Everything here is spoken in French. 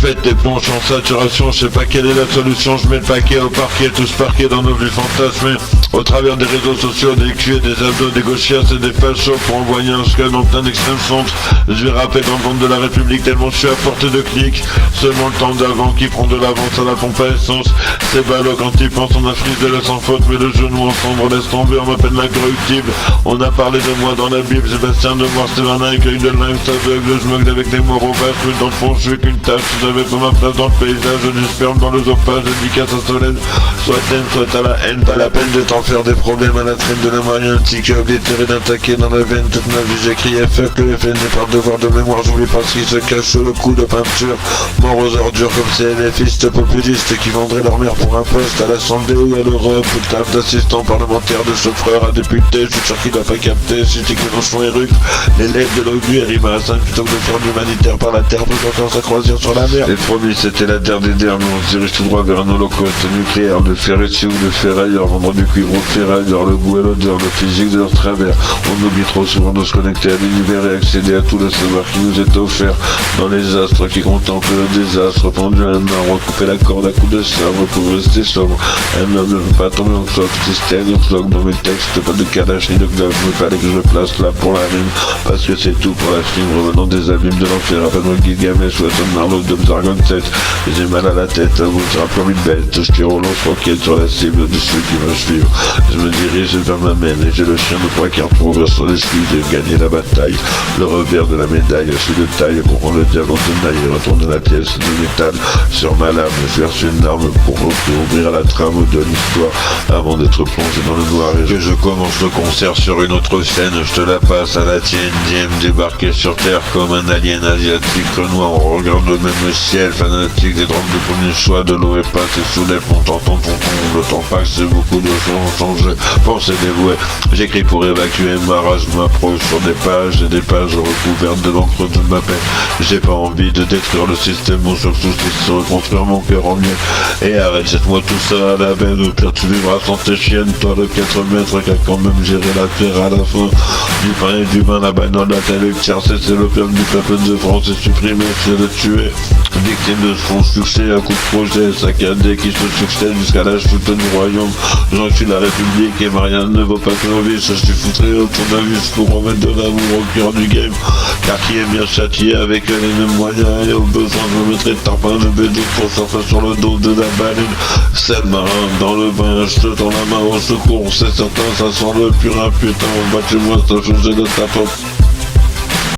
Faites des plonges en saturation, je sais pas quelle est la solution, je mets le paquet au parquet, tous parqués dans nos vies fantasmées. Au travers des réseaux sociaux, des cuits, des abdos, des gauchias et des fachos pour envoyer un scud en plein extrême centre. Je vais rapper dans le ventre de la République tellement je suis à portée de clic. Seulement le temps d'avant qui prend de l'avance à la pompe à essence. C'est ballot quand il pense, on a frisé le sans faute, mais le genou ensemble, laisse tomber, on m'appelle l'incorruptible. On a parlé de moi dans la Bible, Sébastien de Moire, c'est un accueil de lingue, aveugle, je meugle avec des mots vaches, mais dans le fond je suis qu'une tâche. J'avais pas ma place dans le paysage, du sperme dans l'œsophage, dédicace à Solène. Soit t'aimes, soit t'as la haine, pas la peine de t'en faire des problèmes à la traîne de la moyenne, antique, oblitéré d'un taquet dans la veine. Toute ma vie j'ai crié fuck le FN, par devoir de mémoire, j'oublie pas ce qui se cache sous le coup de peinture. Mort aux ordures comme ces LFistes populistes qui vendraient leur mère pour un poste à l'Assemblée ou à l'Europe, ou le taf d'assistant parlementaire, de chauffeur à député. Je suis sûr qu'il va pas capter, si tu Mélenchon et Ruc, les lettres de l'Auguste riment à la 5 plutôt que de faire de l'humanitaire par la terre, pour faire sa croisière sur la mer. Les promis c'était la terre des derniers, on se dirige tout droit vers un holocauste nucléaire, de fer ici ou de fer ailleurs, vendre du cuivre au ferrailleur, le goût et l'odeur, le physique de leur travers. On oublie trop souvent de se connecter à l'univers et accéder à tout le savoir qui nous est offert. Dans les astres qui contemplent le désastre, pendu à un arbre, couper la corde à coups de sabre pour rester sobre. Un homme ne veut pas tomber en choc, système, floc dans mes textes, pas de Kalash ni de glove, me fallait que je le place là pour la rime, parce que c'est tout pour la film, revenant des abîmes de l'enfer, appelle-moi Gilgamesh ou Tom Marlowe de Zargon 7. J'ai mal à la tête, à vous sera comme une bête, je tire au lance-roquette sur la cible de ceux qui me suivent. Je me dirige vers ma main et j'ai le chien de 3 quarts pour ouvrir sur les skis et gagner la bataille. Le revers de la médaille, je suis de taille pour rendre le diable en tenaille et retourner la pièce de métal sur ma lame. Je verse une arme pour ouvrir la trame de l'histoire avant d'être plongé dans le noir et que je commence le concert sur une autre scène. Je te la passe à la tienne, débarquer sur terre comme un alien asiatique renoir. On regarde le même ciel, fanatique des drogues de premier choix, de l'eau et passe et soulève mon tonton, le temps passe, c'est beaucoup de choses ont changé, pensée dévouée. J'écris pour évacuer ma rage, je m'approche sur des pages et des pages recouvertes de l'encre de ma peine. J'ai pas envie de détruire le système, mon seul souci c'est de reconstruire mon cœur en mieux. Et arrête, jette-moi tout ça à la veine, au pire tu vivras sans tes chiennes, toi de 4 mètres qui a quand même géré la terre à la fin. Du pain et du vin, la bagnole, la télé, c'est l'opium du peuple de France et supprimé, c'est de tuer. Victime de son succès, un coup de projet saccadé qui se succède jusqu'à la chute du royaume. J'en suis la République et Marianne ne vaut pas Clovis. Je suis foutré au tournevis pour remettre de l'amour au cœur du game. Car qui est bien châtié avec les mêmes moyens et au besoin je me mettrai de tarpin de bédou pour surfer sur le dos de la baleine. C'est marin dans le bain, je te tends la main au secours, c'est certain, ça sent le purin, putain, battez-moi, ça changer de ta pop.